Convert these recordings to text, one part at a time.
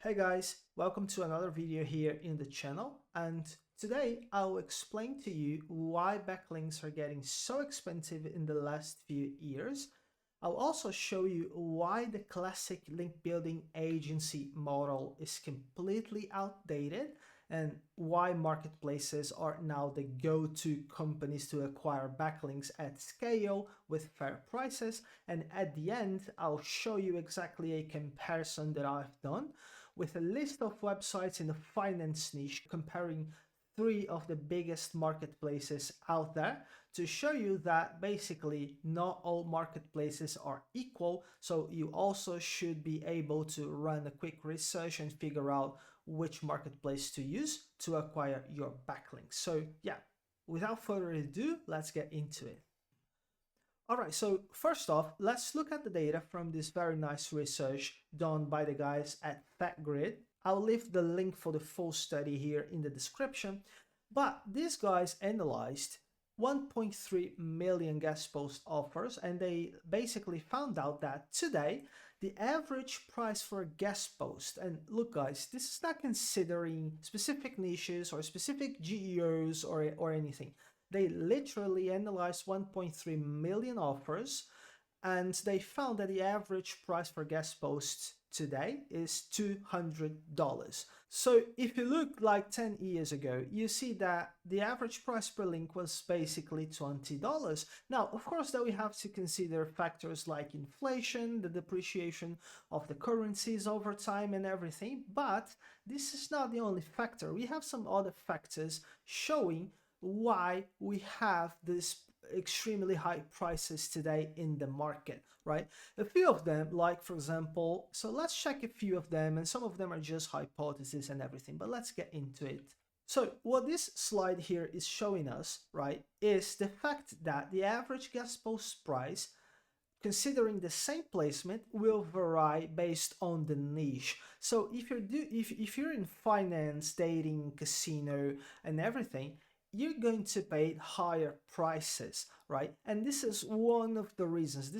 Hey guys, welcome to another video here in the channel, and today I'll explain to you why backlinks are getting so expensive in the last few years. I'll also show you why the classic link building agency model is completely outdated and why marketplaces are now the go-to companies to acquire backlinks at scale with fair prices. And at the end, I'll show you exactly a comparison that I've done with a list of websites in the finance niche comparing three of the biggest marketplaces out there to show you that basically not all marketplaces are equal. So you also should be able to run a quick research and figure out which marketplace to use to acquire your backlinks. So yeah, without further ado, let's get into it. All right, so first off, let's look at the data from this very nice research done by the guys at FatGrid. I'll leave the link for the full study here in the description, but these guys analyzed 1.3 million guest post offers, and they basically found out that today the average price for a guest post, and look guys, this is not considering specific niches or specific GEOs or anything. They literally analyzed 1.3 million offers, and they found that the average price for guest posts today is $200. So if you look like 10 years ago, you see that the average price per link was basically $20. Now, of course, that we have to consider factors like inflation, the depreciation of the currencies over time and everything, but this is not the only factor. We have some other factors showing why we have this extremely high prices today in the market, right? A few of them, like for example, so let's check a few of them, and some of them are just hypotheses and everything, but let's get into it. So what this slide here is showing us, right, is the fact that the average guest post price, considering the same placement, will vary based on the niche. So if you're in finance, dating, casino and everything, you're going to pay higher prices, right? And this is one of the reasons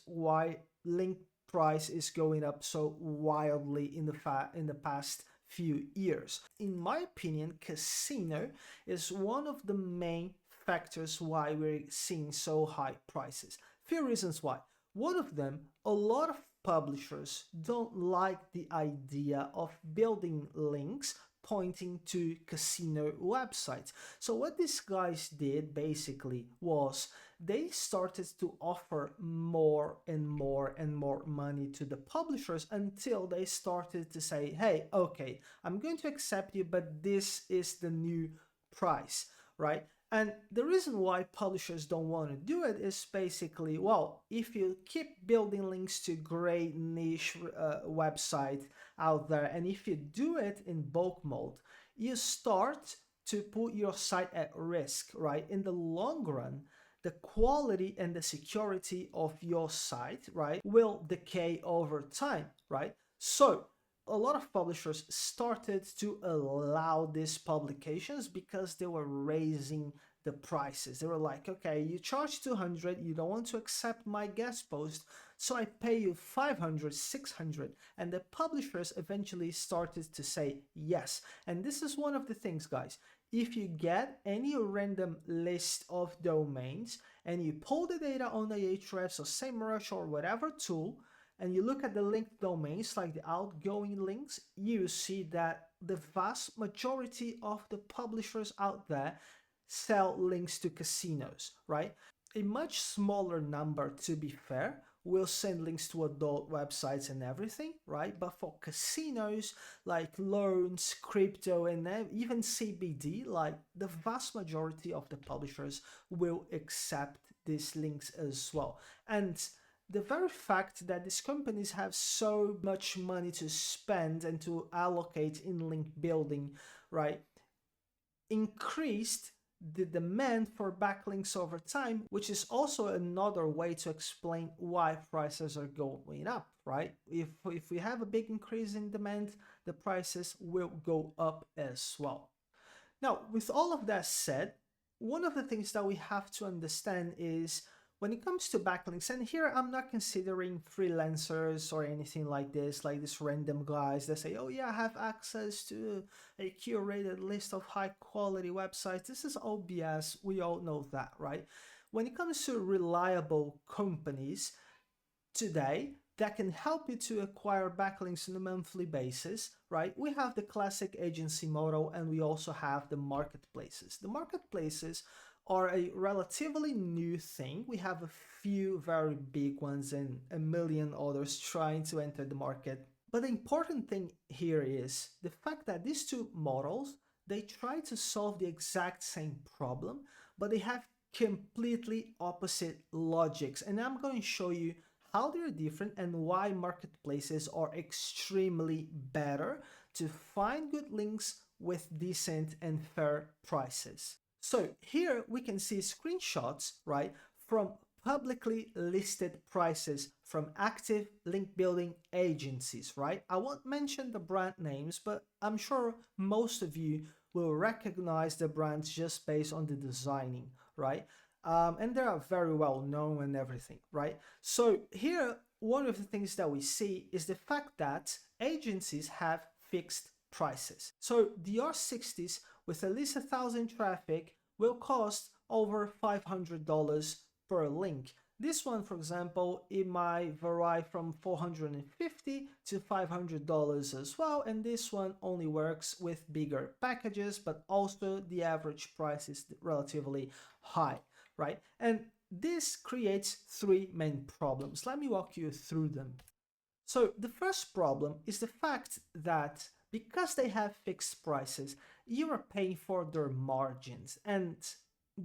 why link price is going up so wildly in the past few years. In my opinion, casino is one of the main factors why we're seeing so high prices. Few reasons why. One of them, a lot of publishers don't like the idea of building links pointing to casino websites. So what these guys did basically was they started to offer more and more and more money to the publishers until they started to say, hey, okay, I'm going to accept you, but this is the new price, right? And the reason why publishers don't want to do it is basically, well, if you keep building links to great niche website out there, and if you do it in bulk mode, you start to put your site at risk, right? In the long run, the quality and the security of your site, right, will decay over time, right? So a lot of publishers started to allow these publications because they were raising the prices. They were like, okay, you charge 200, you don't want to accept my guest post, so I pay you 500, 600. And the publishers eventually started to say yes. And this is one of the things, guys. If you get any random list of domains and you pull the data on Ahrefs or SEMrush or whatever tool, and you look at the linked domains, like the outgoing links, you see that the vast majority of the publishers out there sell links to casinos, right? A much smaller number, to be fair, will send links to adult websites and everything, right? But for casinos like loans, crypto, and even CBD, like the vast majority of the publishers will accept these links as well. And the very fact that these companies have so much money to spend and to allocate in link building, right, increased the demand for backlinks over time, which is also another way to explain why prices are going up, right? If we have a big increase in demand, the prices will go up as well. Now, with all of that said, one of the things that we have to understand is when it comes to backlinks, and here I'm not considering freelancers or anything like this random guys that say, oh yeah, I have access to a curated list of high quality websites. This is all BS. We all know that, right? When it comes to reliable companies today that can help you to acquire backlinks on a monthly basis, right? We have the classic agency model, and we also have the marketplaces. The marketplaces are a relatively new thing. We have a few very big ones and a million others trying to enter the market. But the important thing here is the fact that these two models, they try to solve the exact same problem, but they have completely opposite logics. And I'm going to show you how they're different and why marketplaces are extremely better to find good links with decent and fair prices. So here we can see screenshots, right, from publicly listed prices from active link building agencies, right? I won't mention the brand names, but I'm sure most of you will recognize the brands just based on the designing, right? And they are very well known and everything, right? So here, one of the things that we see is the fact that agencies have fixed prices. So the R60s with at least 1,000 traffic will cost over $500 per link. This one, for example, it might vary from $450 to $500 as well, and this one only works with bigger packages, but also the average price is relatively high, right? And this creates three main problems. Let me walk you through them. So the first problem is the fact that because they have fixed prices, you are paying for their margins. And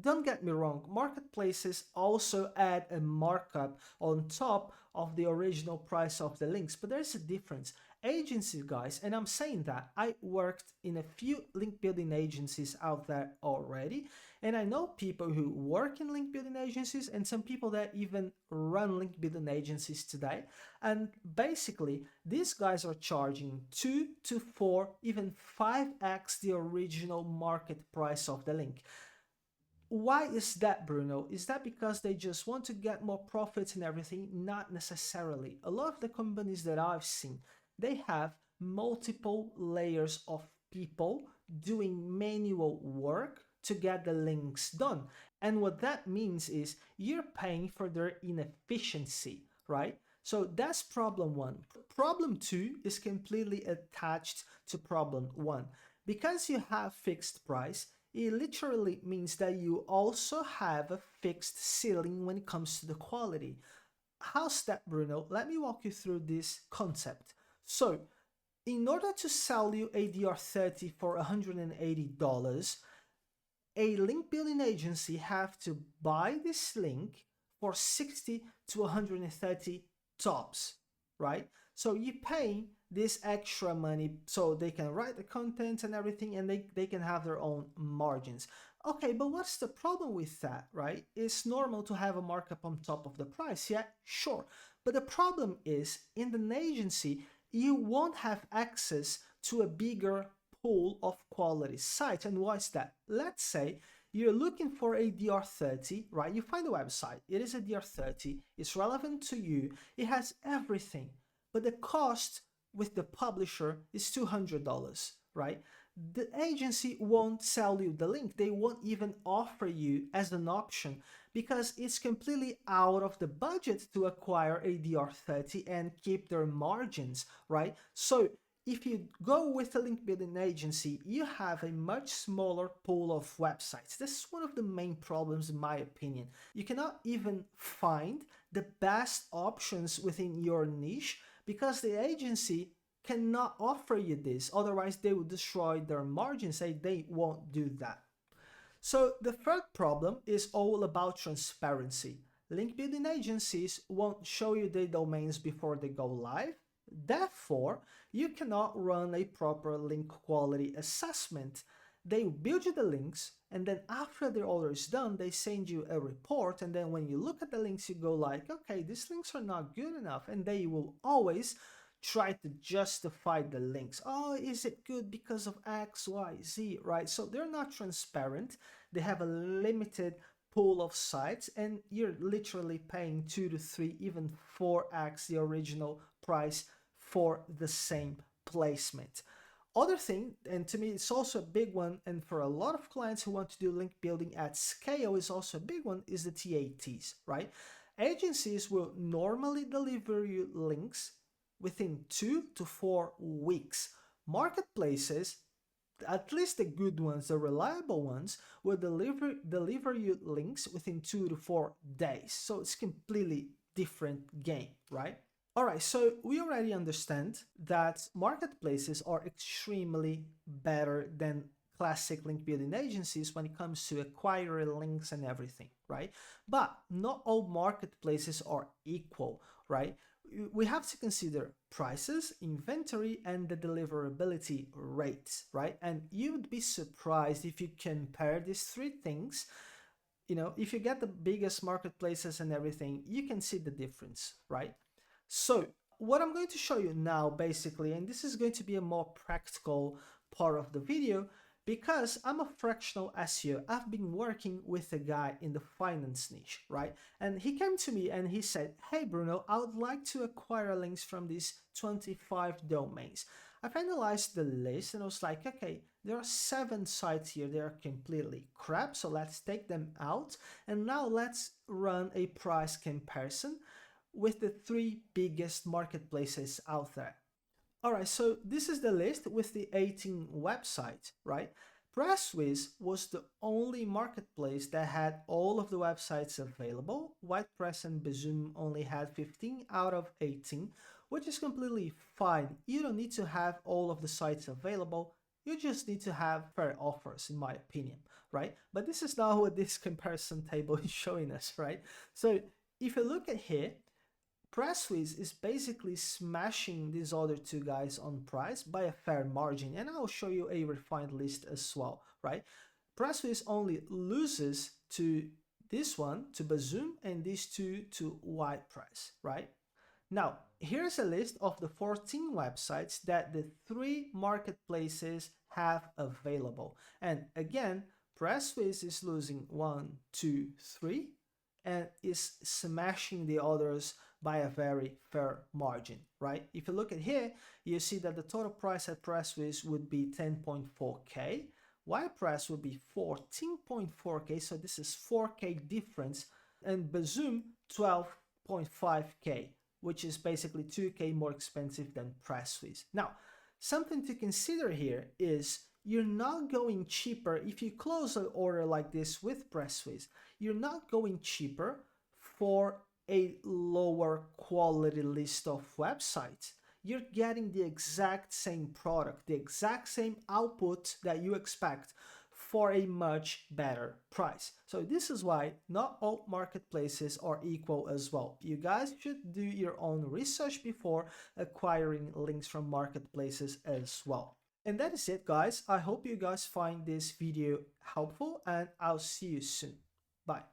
don't get me wrong, marketplaces also add a markup on top of the original price of the links, but there's a difference. Agencies, guys, and I'm saying that I worked in a few link building agencies out there already, and I know people who work in link building agencies and some people that even run link building agencies today. And basically, these guys are charging 2 to 4, even 5x the original market price of the link. Why is that, Bruno? Is that because they just want to get more profits and everything? Not necessarily. A lot of the companies that I've seen, they have multiple layers of people doing manual work to get the links done. And what that means is you're paying for their inefficiency, right? So that's problem one. Problem two is completely attached to problem one. Because you have fixed price, it literally means that you also have a fixed ceiling when it comes to the quality. How's that, Bruno? Let me walk you through this concept. So, in order to sell you a DR30 for $180, a link building agency have to buy this link for 60 to 130 tops, right? So you pay this extra money so they can write the content and everything, and they can have their own margins. Okay, but what's the problem with that, right? It's normal to have a markup on top of the price, yeah, sure. But the problem is, in an agency, you won't have access to a bigger pool of quality sites. And why is that? Let's say you're looking for a DR30, right? You find a website, it is a DR30, it's relevant to you, it has everything, but the cost with the publisher is $200, right? The agency won't sell you the link. They won't even offer you as an option because it's completely out of the budget to acquire a DR30 and keep their margins, right? So if you go with a link building agency, you have a much smaller pool of websites. This is one of the main problems in my opinion. You cannot even find the best options within your niche because the agency cannot offer you this. Otherwise, they will destroy their margins. They won't do that. So the third problem is all about transparency. Link building agencies won't show you the domains before they go live. Therefore, you cannot run a proper link quality assessment. They build you the links, and then after the order is done, they send you a report, and then when you look at the links, you go like, okay, these links are not good enough, and they will always try to justify the links. Oh, is it good because of X, Y, Z, right? So they're not transparent. They have a limited pool of sites and you're literally paying 2 to 3, even 4x the original price for the same placement. Other thing, and to me it's also a big one, and for a lot of clients who want to do link building at scale is also a big one, is the TATs, right? Agencies will normally deliver you links within 2 to 4 weeks. Marketplaces, at least the good ones, the reliable ones, will deliver you links within 2 to 4 days. So it's completely different game, right? All right, so we already understand that marketplaces are extremely better than classic link building agencies when it comes to acquiring links and everything, right? But not all marketplaces are equal, right? We have to consider prices, inventory, and the deliverability rates, right? And you would be surprised if you compare these three things. You know, if you get the biggest marketplaces and everything, you can see the difference, right? So what I'm going to show you now basically, and this is going to be a more practical part of the video, because I'm a fractional SEO, I've been working with a guy in the finance niche, right? And he came to me and he said, hey Bruno, I would like to acquire links from these 25 domains. I've analyzed the list and I was like, okay, there are 7 sites here, they are completely crap, so let's take them out. And now let's run a price comparison with the 3 biggest marketplaces out there. All right, so this is the list with the 18 websites, right? Presswiz was the only marketplace that had all of the websites available. WordPress and Bazoom only had 15 out of 18, which is completely fine. You don't need to have all of the sites available. You just need to have fair offers, in my opinion, right? But this is not what this comparison table is showing us, right? So if you look at here, Presswiz is basically smashing these other 2 guys on price by a fair margin, and I'll show you a refined list as well, right? Presswiz only loses to this one, to Bazoom, and these 2 to WordPress, right? Now, here's a list of the 14 websites that the 3 marketplaces have available. And again, Presswiz is losing 1, 2, 3, and is smashing the others by a very fair margin, right? If you look at here, you see that the total price at Presswiz would be 10.4K. WordPress would be 14.4K, so this is 4K difference, and Bazoom 12.5K, which is basically 2K more expensive than Presswiz. Now, something to consider here is you're not going cheaper if you close an order like this with Presswiz. You're not going cheaper for a lower quality list of websites. You're getting the exact same product, the exact same output that you expect for a much better price. So this is why not all marketplaces are equal as well. You guys should do your own research before acquiring links from marketplaces as well. And that is it, guys. I hope you guys find this video helpful, and I'll see you soon. Bye.